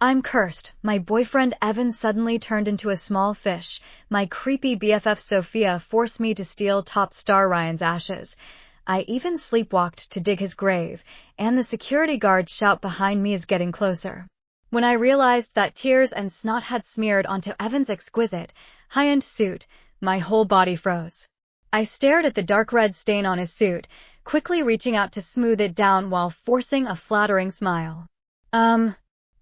I'm cursed. My boyfriend Evan suddenly turned into a small fish. My creepy BFF Sophia forced me to steal top star Ryan's ashes. I even sleepwalked to dig his grave, and the security guard shout behind me is getting closer. When I realized that tears and snot had smeared onto Evan's exquisite, high-end suit, my whole body froze. I stared at the dark red stain on his suit, quickly reaching out to smooth it down while forcing a flattering smile.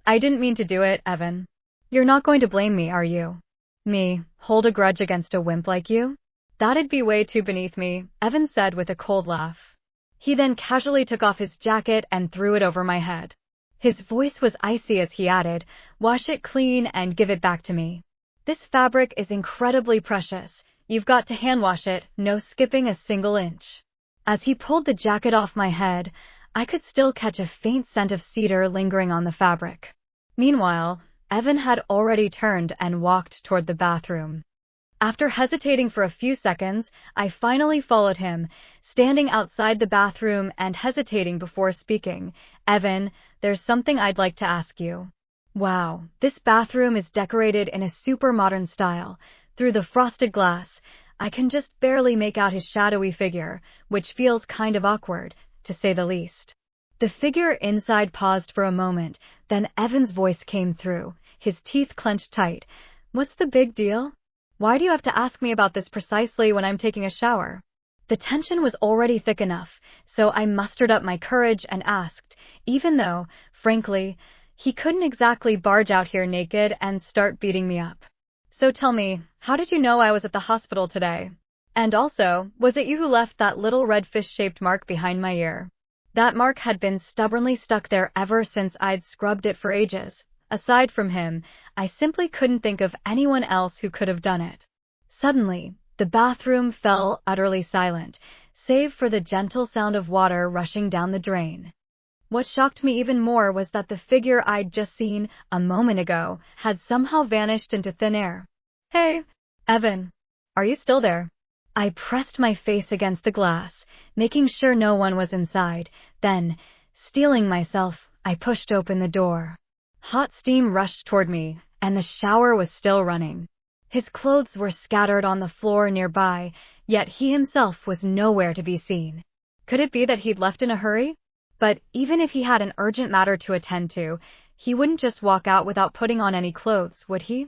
I didn't mean to do it, Evan. You're not going to blame me, are you? Me, hold a grudge against a wimp like you? That'd be way too beneath me, Evan said with a cold laugh. He then casually took off his jacket and threw it over my head. His voice was icy as he added, "Wash it clean and give it back to me. This fabric is incredibly precious. You've got to hand wash it, no skipping a single inch." As he pulled the jacket off my head, I could still catch a faint scent of cedar lingering on the fabric. Meanwhile, Evan had already turned and walked toward the bathroom. After hesitating for a few seconds, I finally followed him, standing outside the bathroom and hesitating before speaking. "Evan, there's something I'd like to ask you." Wow, this bathroom is decorated in a super modern style. Through the frosted glass, I can just barely make out his shadowy figure, which feels kind of awkward, to say the least. The figure inside paused for a moment, then Evan's voice came through, his teeth clenched tight. "What's the big deal? Why do you have to ask me about this precisely when I'm taking a shower?" The tension was already thick enough, so I mustered up my courage and asked, even though, frankly, he couldn't exactly barge out here naked and start beating me up. "So tell me, how did you know I was at the hospital today? And also, was it you who left that little red fish-shaped mark behind my ear?" That mark had been stubbornly stuck there ever since I'd scrubbed it for ages. Aside from him, I simply couldn't think of anyone else who could have done it. Suddenly, the bathroom fell utterly silent, save for the gentle sound of water rushing down the drain. What shocked me even more was that the figure I'd just seen a moment ago had somehow vanished into thin air. "Hey, Evan, are you still there?" I pressed my face against the glass, making sure no one was inside. Then, steeling myself, I pushed open the door. Hot steam rushed toward me, and the shower was still running. His clothes were scattered on the floor nearby, yet he himself was nowhere to be seen. Could it be that he'd left in a hurry? But even if he had an urgent matter to attend to, he wouldn't just walk out without putting on any clothes, would he?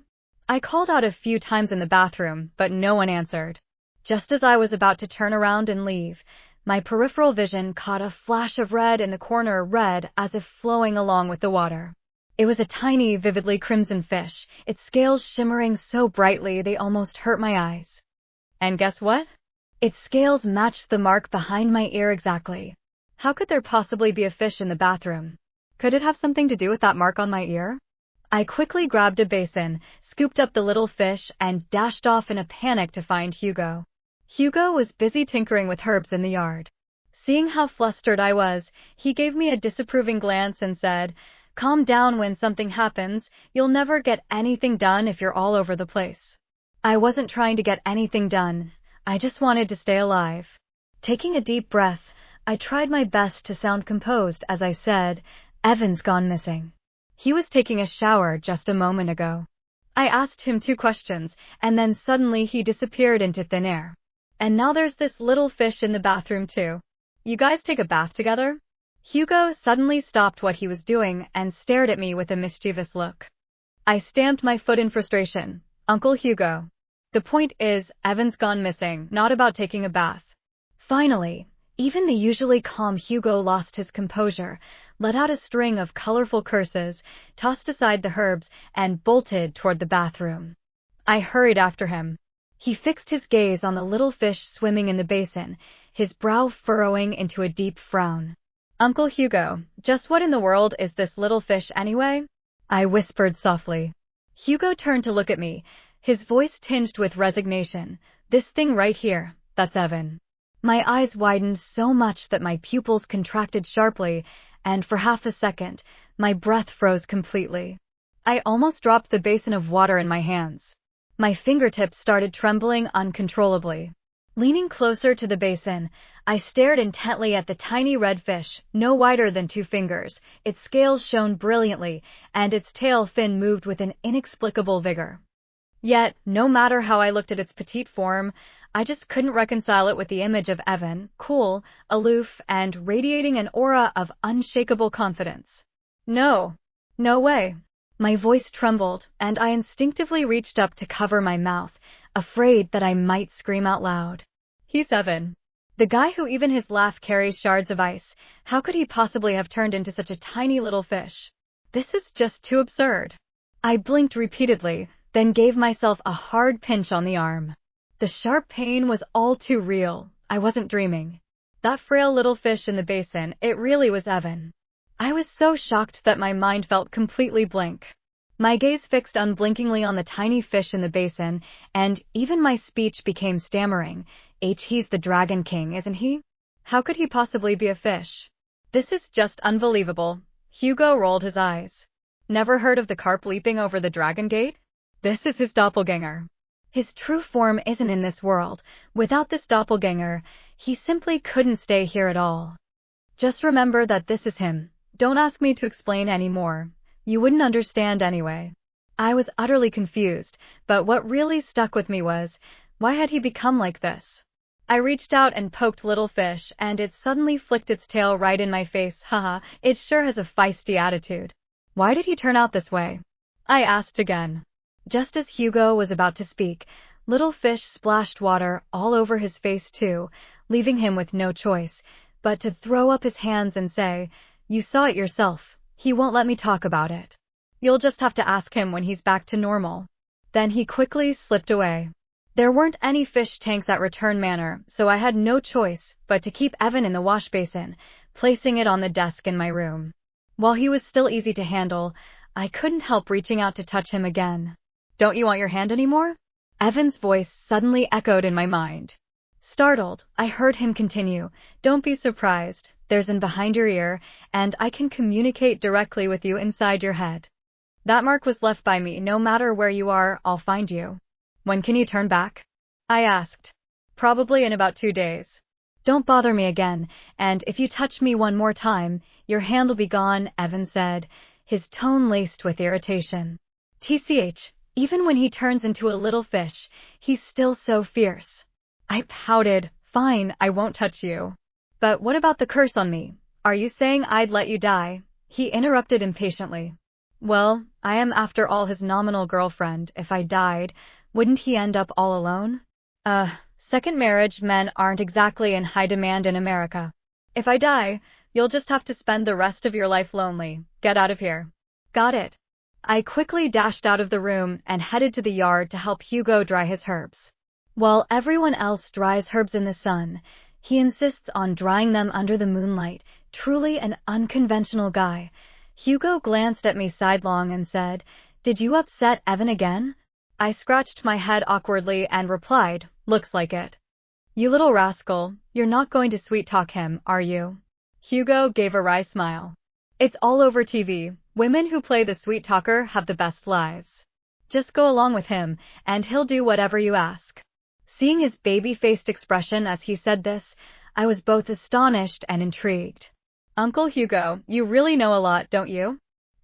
I called out a few times in the bathroom, but no one answered. Just as I was about to turn around and leave, my peripheral vision caught a flash of red in the corner, red as if flowing along with the water. It was a tiny, vividly crimson fish, its scales shimmering so brightly they almost hurt my eyes. And guess what? Its scales matched the mark behind my ear exactly. How could there possibly be a fish in the bathroom? Could it have something to do with that mark on my ear? I quickly grabbed a basin, scooped up the little fish, and dashed off in a panic to find Hugo. Hugo was busy tinkering with herbs in the yard. Seeing how flustered I was, he gave me a disapproving glance and said, "Calm down when something happens. You'll never get anything done if you're all over the place." I wasn't trying to get anything done. I just wanted to stay alive. Taking a deep breath, I tried my best to sound composed as I said, "Evan's gone missing. He was taking a shower just a moment ago." I asked him 2 questions, and then suddenly he disappeared into thin air. And now there's this little fish in the bathroom too. You guys take a bath together? Hugo suddenly stopped what he was doing and stared at me with a mischievous look. I stamped my foot in frustration. "Uncle Hugo, the point is, Evan's gone missing, not about taking a bath." Finally, even the usually calm Hugo lost his composure, let out a string of colorful curses, tossed aside the herbs, and bolted toward the bathroom. I hurried after him. He fixed his gaze on the little fish swimming in the basin, his brow furrowing into a deep frown. "Uncle Hugo, just what in the world is this little fish anyway?" I whispered softly. Hugo turned to look at me, his voice tinged with resignation. "This thing right here, that's Evan." My eyes widened so much that my pupils contracted sharply, and for half a second, my breath froze completely. I almost dropped the basin of water in my hands. My fingertips started trembling uncontrollably. Leaning closer to the basin, I stared intently at the tiny red fish, no wider than 2 fingers. Its scales shone brilliantly, and its tail fin moved with an inexplicable vigor. Yet, no matter how I looked at its petite form, I just couldn't reconcile it with the image of Evan, cool, aloof, and radiating an aura of unshakable confidence. No. No way. My voice trembled, and I instinctively reached up to cover my mouth, afraid that I might scream out loud. He's Evan. The guy who even his laugh carries shards of ice. How could he possibly have turned into such a tiny little fish? This is just too absurd. I blinked repeatedly, then gave myself a hard pinch on the arm. The sharp pain was all too real. I wasn't dreaming. That frail little fish in the basin, it really was Evan. I was so shocked that my mind felt completely blank. My gaze fixed unblinkingly on the tiny fish in the basin, and even my speech became stammering. He's the Dragon King, isn't he? How could he possibly be a fish? This is just unbelievable. Hugo rolled his eyes. Never heard of the carp leaping over the Dragon Gate? This is his doppelganger. His true form isn't in this world. Without this doppelganger, he simply couldn't stay here at all. Just remember that this is him. Don't ask me to explain any more. You wouldn't understand anyway. I was utterly confused, but what really stuck with me was, why had he become like this? I reached out and poked little fish, and it suddenly flicked its tail right in my face. Haha, it sure has a feisty attitude. Why did he turn out this way? I asked again. Just as Hugo was about to speak, little fish splashed water all over his face too, leaving him with no choice but to throw up his hands and say, "You saw it yourself. He won't let me talk about it. You'll just have to ask him when he's back to normal." Then he quickly slipped away. There weren't any fish tanks at Return Manor, so I had no choice but to keep Evan in the wash basin, placing it on the desk in my room. While he was still easy to handle, I couldn't help reaching out to touch him again. "Don't you want your hand anymore?" Evan's voice suddenly echoed in my mind. Startled, I heard him continue, "Don't be surprised. There's an behind your ear, and I can communicate directly with you inside your head. That mark was left by me. No matter where you are, I'll find you." "When can you turn back?" I asked. "Probably in about 2 days. Don't bother me again, and if you touch me one more time, your hand will be gone," Evan said, his tone laced with irritation. TCH, even when he turns into a little fish, he's still so fierce. I pouted. "Fine, I won't touch you." "But what about the curse on me? Are you saying I'd let you die?" he interrupted impatiently. "Well, I am after all his nominal girlfriend. If I died, wouldn't he end up all alone?" Second marriage men aren't exactly in high demand in America. "If I die, you'll just have to spend the rest of your life lonely. Get out of here." "Got it." I quickly dashed out of the room and headed to the yard to help Hugo dry his herbs. While everyone else dries herbs in the sun, he insists on drying them under the moonlight. Truly an unconventional guy. Hugo glanced at me sidelong and said, "Did you upset Evan again?" I scratched my head awkwardly and replied, "Looks like it." "You little rascal, you're not going to sweet-talk him, are you?" Hugo gave a wry smile. "It's all over TV. Women who play the sweet-talker have the best lives. Just go along with him, and he'll do whatever you ask." Seeing his baby-faced expression as he said this, I was both astonished and intrigued. "Uncle Hugo, you really know a lot, don't you?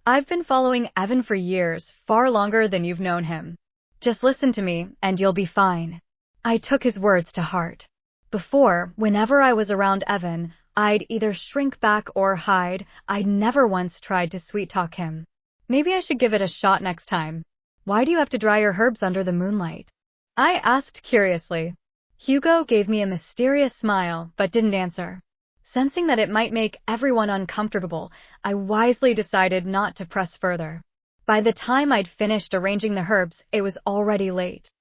I've been following Evan for years, far longer than you've known him. Just listen to me, and you'll be fine." I took his words to heart. Before, whenever I was around Evan, I'd either shrink back or hide. I'd never once tried to sweet-talk him. Maybe I should give it a shot next time. "Why do you have to dry your herbs under the moonlight?" I asked curiously. Hugo gave me a mysterious smile, but didn't answer. Sensing that it might make everyone uncomfortable, I wisely decided not to press further. By the time I'd finished arranging the herbs, it was already late.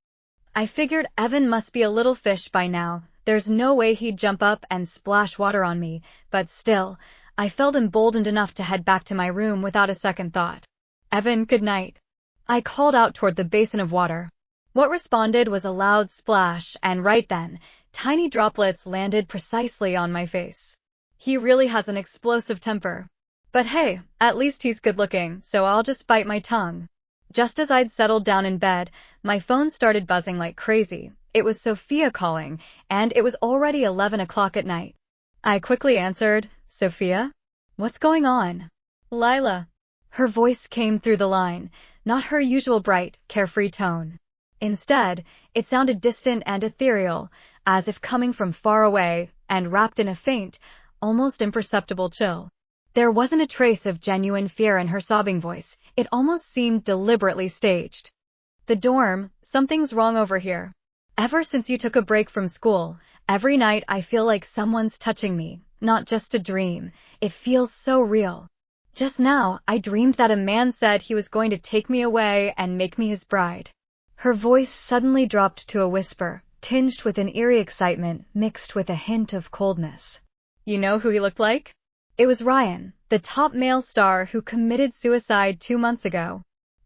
I figured Evan must be a little fish by now. There's no way he'd jump up and splash water on me, but still, I felt emboldened enough to head back to my room without a second thought. "Evan, good night." I called out toward the basin of water. What responded was a loud splash, and right then, tiny droplets landed precisely on my face. He really has an explosive temper. But hey, at least he's good-looking, so I'll just bite my tongue. Just as I'd settled down in bed, my phone started buzzing like crazy. It was Sophia calling, and it was already 11 o'clock at night. I quickly answered, "Sophia? What's going on?" "Lila." Her voice came through the line, not her usual bright, carefree tone. Instead, it sounded distant and ethereal, as if coming from far away, and wrapped in a faint, almost imperceptible chill. There wasn't a trace of genuine fear in her sobbing voice. It almost seemed deliberately staged. "The dorm, something's wrong over here. Ever since you took a break from school, every night I feel like someone's touching me, not just a dream. It feels so real. Just now, I dreamed that a man said he was going to take me away and make me his bride." Her voice suddenly dropped to a whisper, tinged with an eerie excitement mixed with a hint of coldness. "You know who he looked like?" It was Ryan, the top male star who committed suicide 2 months ago.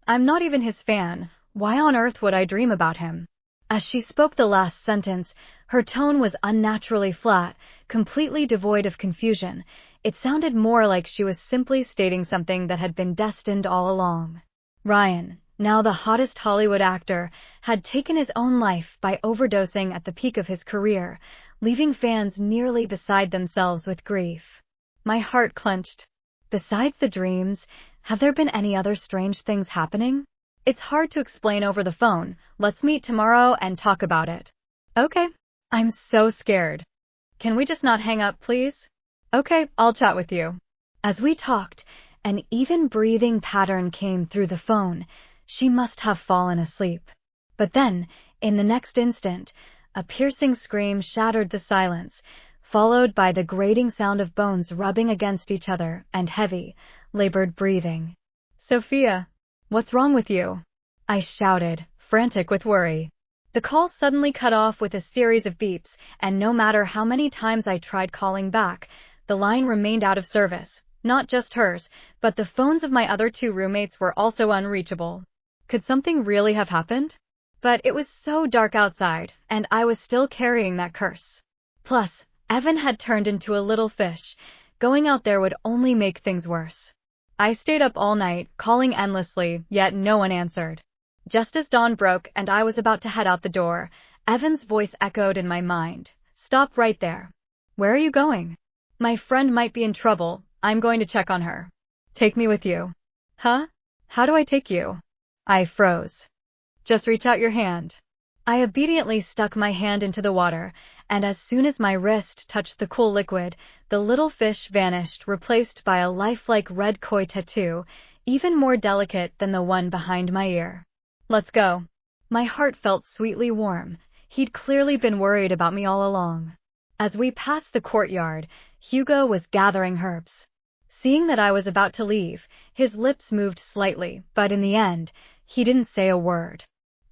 "I'm not even his fan. Why on earth would I dream about him?" As she spoke the last sentence, her tone was unnaturally flat, completely devoid of confusion. It sounded more like she was simply stating something that had been destined all along. Ryan, now the hottest Hollywood actor, had taken his own life by overdosing at the peak of his career, leaving fans nearly beside themselves with grief. My heart clenched. Besides the dreams, have there been any other strange things happening? "It's hard to explain over the phone. Let's meet tomorrow and talk about it." "Okay." "I'm so scared. Can we just not hang up, please?" "Okay, I'll chat with you." As we talked, an even breathing pattern came through the phone. She must have fallen asleep. But then, in the next instant, a piercing scream shattered the silence, followed by the grating sound of bones rubbing against each other and heavy, labored breathing. "Sophia, what's wrong with you?" I shouted, frantic with worry. The call suddenly cut off with a series of beeps, and no matter how many times I tried calling back, the line remained out of service. Not just hers, but the phones of my other 2 roommates were also unreachable. Could something really have happened? But it was so dark outside, and I was still carrying that curse. Plus, Evan had turned into a little fish. Going out there would only make things worse. I stayed up all night, calling endlessly, yet no one answered. Just as dawn broke and I was about to head out the door, Evan's voice echoed in my mind. "Stop right there." "Where are you going?" "My friend might be in trouble. I'm going to check on her." "Take me with you." "Huh? How do I take you?" I froze. "Just reach out your hand." I obediently stuck my hand into the water, and as soon as my wrist touched the cool liquid, the little fish vanished, replaced by a lifelike red koi tattoo, even more delicate than the one behind my ear. "Let's go." My heart felt sweetly warm. He'd clearly been worried about me all along. As we passed the courtyard, Hugo was gathering herbs. Seeing that I was about to leave, his lips moved slightly, but in the end, he didn't say a word.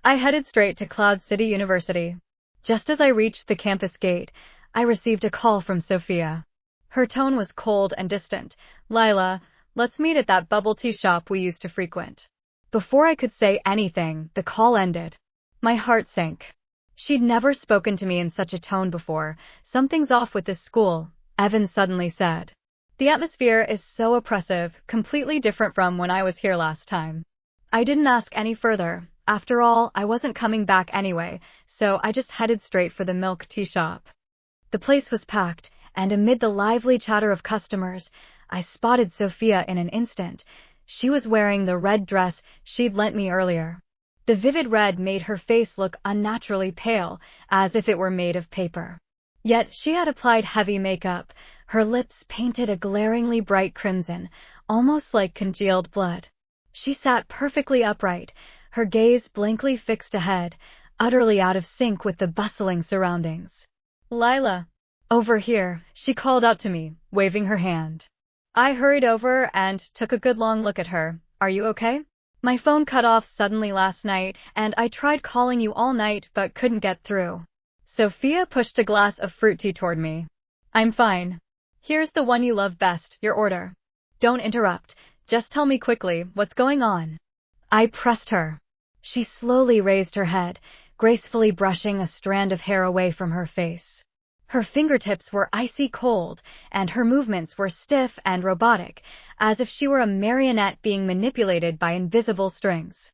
I headed straight to Cloud City University. Just as I reached the campus gate, I received a call from Sophia. Her tone was cold and distant. "Lila, let's meet at that bubble tea shop we used to frequent." Before I could say anything, the call ended. My heart sank. She'd never spoken to me in such a tone before. "Something's off with this school," Evan suddenly said. "The atmosphere is so oppressive, completely different from when I was here last time." I didn't ask any further. After all, I wasn't coming back anyway, so I just headed straight for the milk tea shop. The place was packed, and amid the lively chatter of customers, I spotted Sophia in an instant. She was wearing the red dress she'd lent me earlier. The vivid red made her face look unnaturally pale, as if it were made of paper. Yet she had applied heavy makeup, her lips painted a glaringly bright crimson, almost like congealed blood. She sat perfectly upright, her gaze blankly fixed ahead, utterly out of sync with the bustling surroundings. "Lila, over here," she called out to me, waving her hand. I hurried over and took a good long look at her. "Are you okay? My phone cut off suddenly last night, and I tried calling you all night but couldn't get through." Sophia pushed a glass of fruit tea toward me. "I'm fine. Here's the one you love best, your order." "Don't interrupt. Just tell me quickly, what's going on?" I pressed her. She slowly raised her head, gracefully brushing a strand of hair away from her face. Her fingertips were icy cold, and her movements were stiff and robotic, as if she were a marionette being manipulated by invisible strings.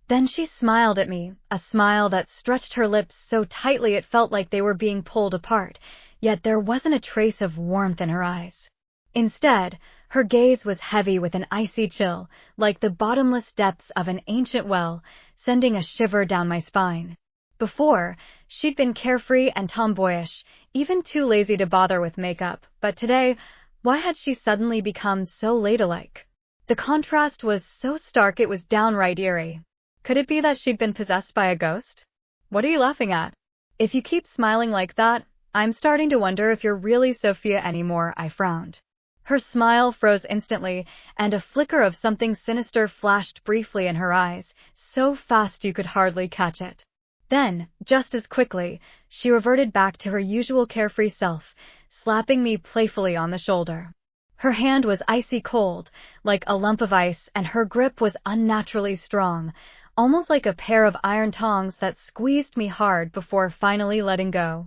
Then she smiled at me, a smile that stretched her lips so tightly it felt like they were being pulled apart, yet there wasn't a trace of warmth in her eyes. Instead, her gaze was heavy with an icy chill, like the bottomless depths of an ancient well, sending a shiver down my spine. Before, she'd been carefree and tomboyish, even too lazy to bother with makeup, but today, why had she suddenly become so ladylike? The contrast was so stark it was downright eerie. Could it be that she'd been possessed by a ghost? What are you laughing at? If you keep smiling like that, I'm starting to wonder if you're really Sophia anymore, I frowned. Her smile froze instantly, and a flicker of something sinister flashed briefly in her eyes, so fast you could hardly catch it. Then, just as quickly, she reverted back to her usual carefree self, slapping me playfully on the shoulder. Her hand was icy cold, like a lump of ice, and her grip was unnaturally strong, almost like a pair of iron tongs that squeezed me hard before finally letting go.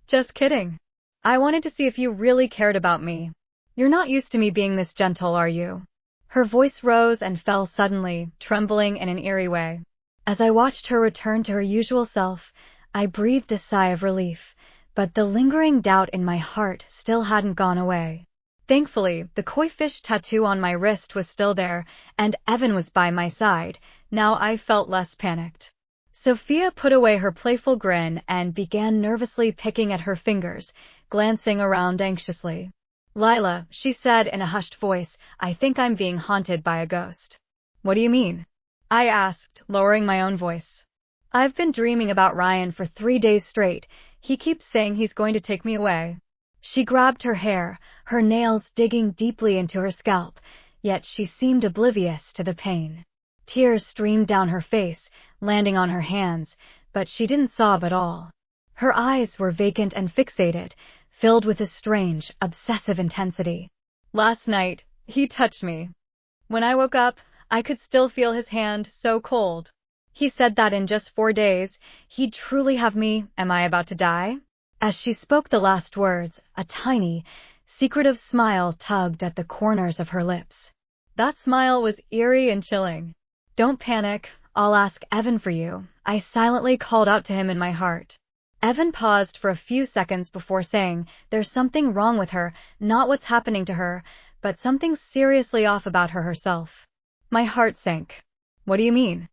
Just kidding. I wanted to see if you really cared about me. You're not used to me being this gentle, are you? Her voice rose and fell suddenly, trembling in an eerie way. As I watched her return to her usual self, I breathed a sigh of relief, but the lingering doubt in my heart still hadn't gone away. Thankfully, the koi fish tattoo on my wrist was still there, and Evan was by my side. Now I felt less panicked. Sophia put away her playful grin and began nervously picking at her fingers, glancing around anxiously. Lila, she said in a hushed voice, I think I'm being haunted by a ghost. What do you mean? I asked, lowering my own voice. I've been dreaming about Ryan for 3 days straight. He keeps saying he's going to take me away. She grabbed her hair, her nails digging deeply into her scalp, yet she seemed oblivious to the pain. Tears streamed down her face, landing on her hands, but she didn't sob at all. Her eyes were vacant and fixated, filled with a strange, obsessive intensity. Last night, he touched me. When I woke up, I could still feel his hand, so cold. He said that in just 4 days, he'd truly have me. Am I about to die? As she spoke the last words, a tiny, secretive smile tugged at the corners of her lips. That smile was eerie and chilling. Don't panic, I'll ask Evan for you, I silently called out to him in my heart. Evan paused for a few seconds before saying, there's something wrong with her, not what's happening to her, but something seriously off about her herself. My heart sank. What do you mean?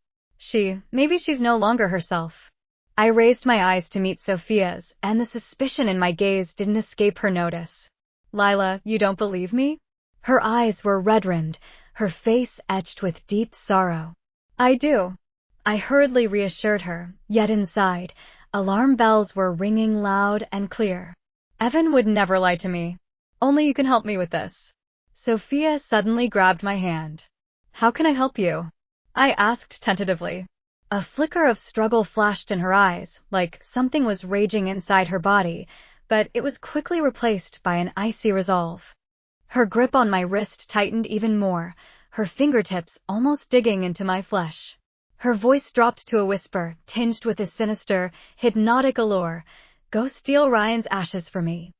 Maybe she's no longer herself. I raised my eyes to meet Sophia's, and the suspicion in my gaze didn't escape her notice. Lila, you don't believe me? Her eyes were red-rimmed, her face etched with deep sorrow. I do. I hurriedly reassured her, yet inside, alarm bells were ringing loud and clear. Evan would never lie to me. Only you can help me with this. Sophia suddenly grabbed my hand. How can I help you? I asked tentatively. A flicker of struggle flashed in her eyes, like something was raging inside her body, but it was quickly replaced by an icy resolve. Her grip on my wrist tightened even more, her fingertips almost digging into my flesh. Her voice dropped to a whisper, tinged with a sinister, hypnotic allure. Go steal Ryan's ashes for me.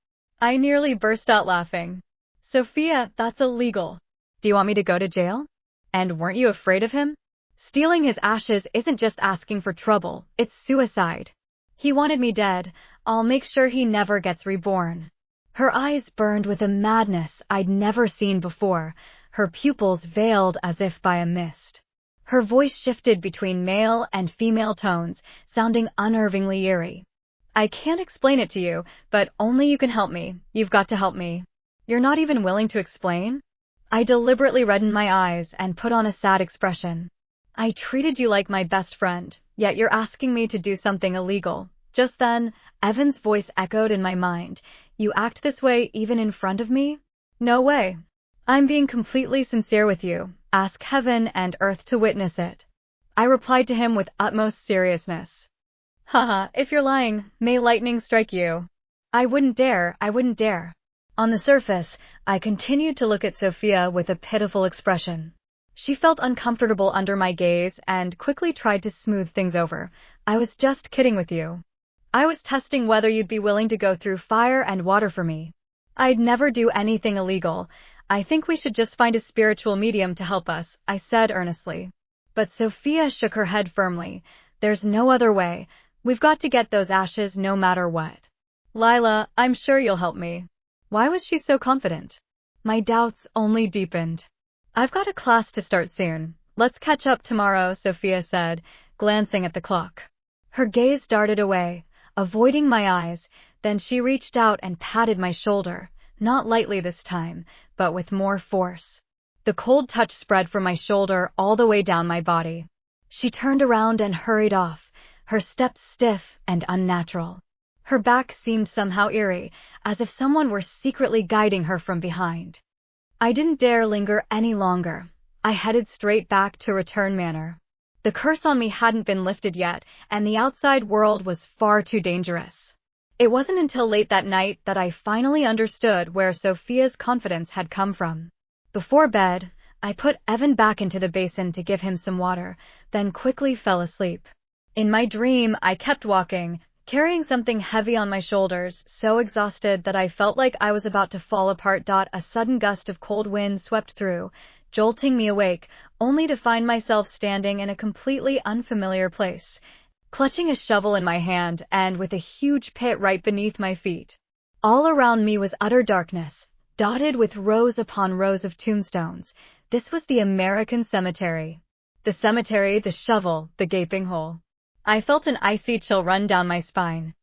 I nearly burst out laughing. Sophia, that's illegal. Do you want me to go to jail? And weren't you afraid of him? Stealing his ashes isn't just asking for trouble, it's suicide. He wanted me dead. I'll make sure he never gets reborn. Her eyes burned with a madness I'd never seen before, her pupils veiled as if by a mist. Her voice shifted between male and female tones, sounding unnervingly eerie. I can't explain it to you, but only you can help me. You've got to help me. You're not even willing to explain? I deliberately reddened my eyes and put on a sad expression. I treated you like my best friend, yet you're asking me to do something illegal. Just then, Evan's voice echoed in my mind. You act this way even in front of me? No way. I'm being completely sincere with you. Ask heaven and earth to witness it. I replied to him with utmost seriousness. Haha, if you're lying, may lightning strike you. I wouldn't dare. On the surface, I continued to look at Sophia with a pitiful expression. She felt uncomfortable under my gaze and quickly tried to smooth things over. I was just kidding with you. I was testing whether you'd be willing to go through fire and water for me. I'd never do anything illegal. I think we should just find a spiritual medium to help us, I said earnestly. But Sophia shook her head firmly. There's no other way. We've got to get those ashes no matter what. Lila, I'm sure you'll help me. Why was she so confident? My doubts only deepened. I've got a class to start soon. Let's catch up tomorrow, Sophia said, glancing at the clock. Her gaze darted away, avoiding my eyes, then she reached out and patted my shoulder, not lightly this time, but with more force. The cold touch spread from my shoulder all the way down my body. She turned around and hurried off, her steps stiff and unnatural. Her back seemed somehow eerie, as if someone were secretly guiding her from behind. I didn't dare linger any longer. I headed straight back to Return Manor. The curse on me hadn't been lifted yet, and the outside world was far too dangerous. It wasn't until late that night that I finally understood where Sophia's confidence had come from. Before bed, I put Evan back into the basin to give him some water, then quickly fell asleep. In my dream, I kept walking, carrying something heavy on my shoulders, so exhausted that I felt like I was about to fall apart. A sudden gust of cold wind swept through, jolting me awake, only to find myself standing in a completely unfamiliar place, clutching a shovel in my hand and with a huge pit right beneath my feet. All around me was utter darkness, dotted with rows upon rows of tombstones. This was the American cemetery. The cemetery, the shovel, the gaping hole. I felt an icy chill run down my spine.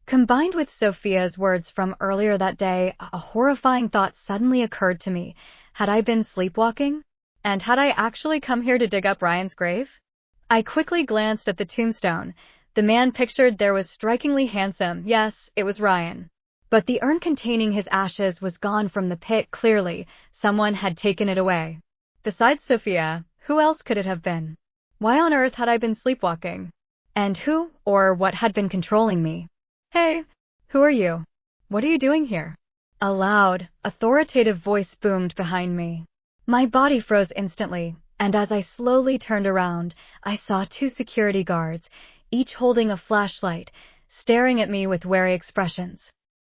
Combined with Sophia's words from earlier that day, a horrifying thought suddenly occurred to me. Had I been sleepwalking? And had I actually come here to dig up Ryan's grave? I quickly glanced at the tombstone. The man pictured there was strikingly handsome. Yes, it was Ryan. But the urn containing his ashes was gone from the pit. Clearly, someone had taken it away. Besides Sophia, who else could it have been? Why on earth had I been sleepwalking? And who, or what had been controlling me? Hey, who are you? What are you doing here? A loud, authoritative voice boomed behind me. My body froze instantly, and as I slowly turned around, I saw 2 security guards, each holding a flashlight, staring at me with wary expressions.